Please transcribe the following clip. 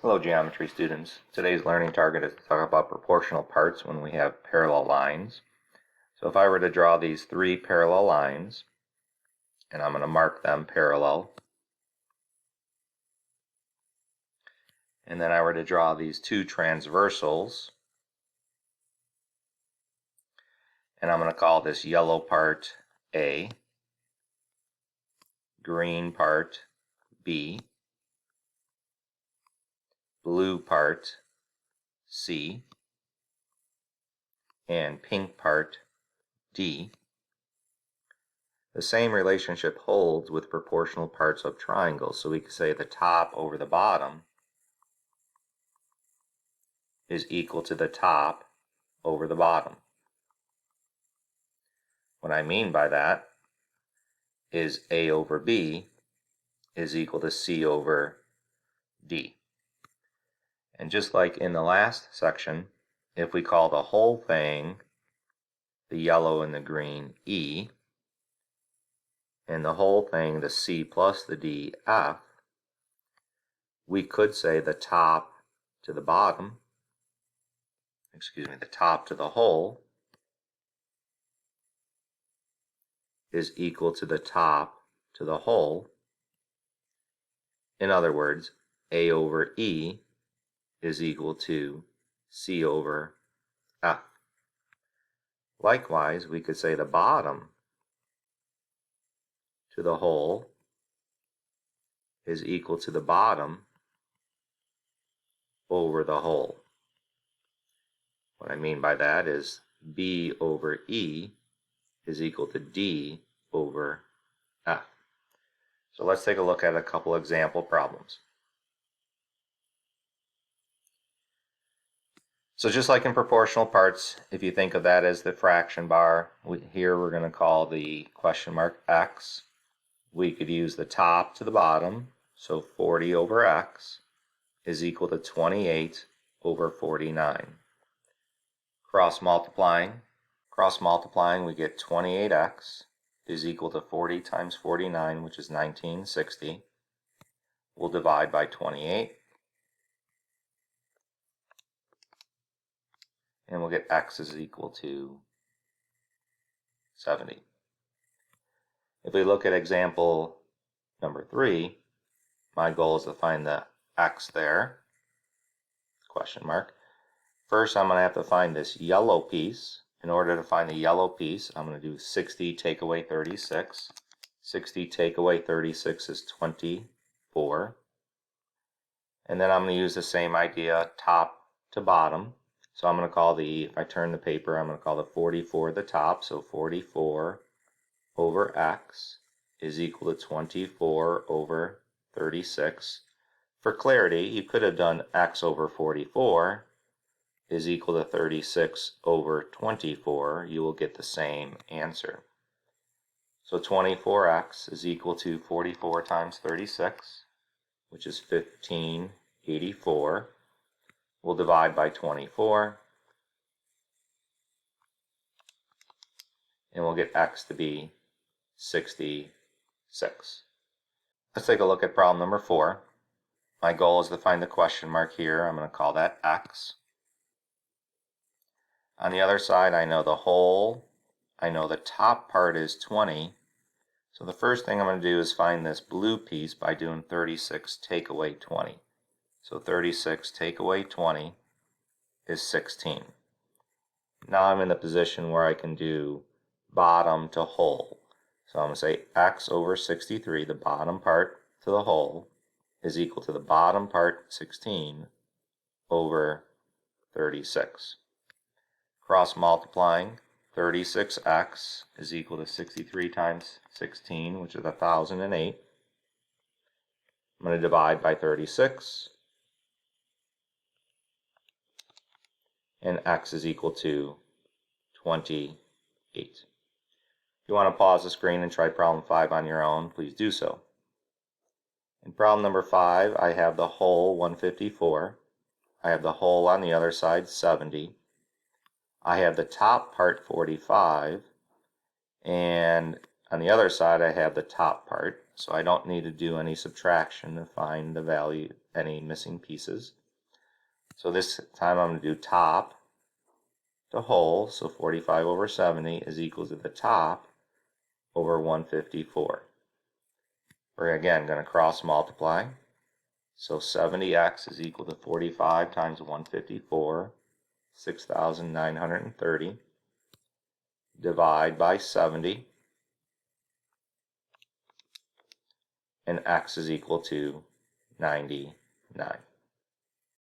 Hello geometry students. Today's learning target is to talk about proportional parts when we have parallel lines. So if I were to draw these three parallel lines, and I'm going to mark them parallel, and then I were to draw these two transversals, and I'm going to call this yellow part A, green part B, blue part C, and pink part D. The same relationship holds with proportional parts of triangles. So we could say the top over the bottom is equal to the top over the bottom. What I mean by that is A over B is equal to C over D. And just like in the last section, if we call the whole thing, the yellow and the green, E, and the whole thing, the C plus the D, F, we could say the top to the bottom, the top to the whole is equal to the top to the whole. In other words, A over E is equal to C over F. Likewise, we could say the bottom to the whole is equal to the bottom over the whole. What I mean by that is B over E is equal to D over F. So let's take a look at a couple example problems. So just like in proportional parts, if you think of that as the fraction bar, here we're going to call the question mark x. We could use the top to the bottom, so 40 over x is equal to 28 over 49. Cross multiplying, we get 28x is equal to 40 times 49, which is 1960. We'll divide by 28. And we'll get x is equal to 70. If we look at example number 3, my goal is to find the x there, question mark. First, I'm going to have to find this yellow piece. In order to find the yellow piece, I'm going to do 60 take away 36. 60 take away 36 is 24. And then I'm going to use the same idea, top to bottom. So I'm going to call if I turn the paper, I'm going to call the 44 the top. So 44 over x is equal to 24 over 36. For clarity, you could have done x over 44 is equal to 36 over 24. You will get the same answer. So 24x is equal to 44 times 36, which is 1584. We'll divide by 24, and we'll get x to be 66. Let's take a look at problem number 4. My goal is to find the question mark here. I'm going to call that x. On the other side, I know the whole. I know the top part is 20. So the first thing I'm going to do is find this blue piece by doing 36 take away 20. So 36 take away 20 is 16. Now I'm in the position where I can do bottom to whole. So I'm going to say x over 63, the bottom part to the whole, is equal to the bottom part 16 over 36. Cross multiplying, 36x is equal to 63 times 16, which is 1008. I'm going to divide by 36. And x is equal to 28. If you want to pause the screen and try problem 5 on your own, please do so. In problem number 5, I have the whole 154. I have the whole on the other side 70. I have the top part 45. And on the other side I have the top part. So I don't need to do any subtraction to find the value, any missing pieces. So this time I'm going to do top to whole, so 45 over 70 is equal to the top over 154. We're again going to cross multiply. So 70x is equal to 45 times 154, 6,930. Divide by 70. And x is equal to 99.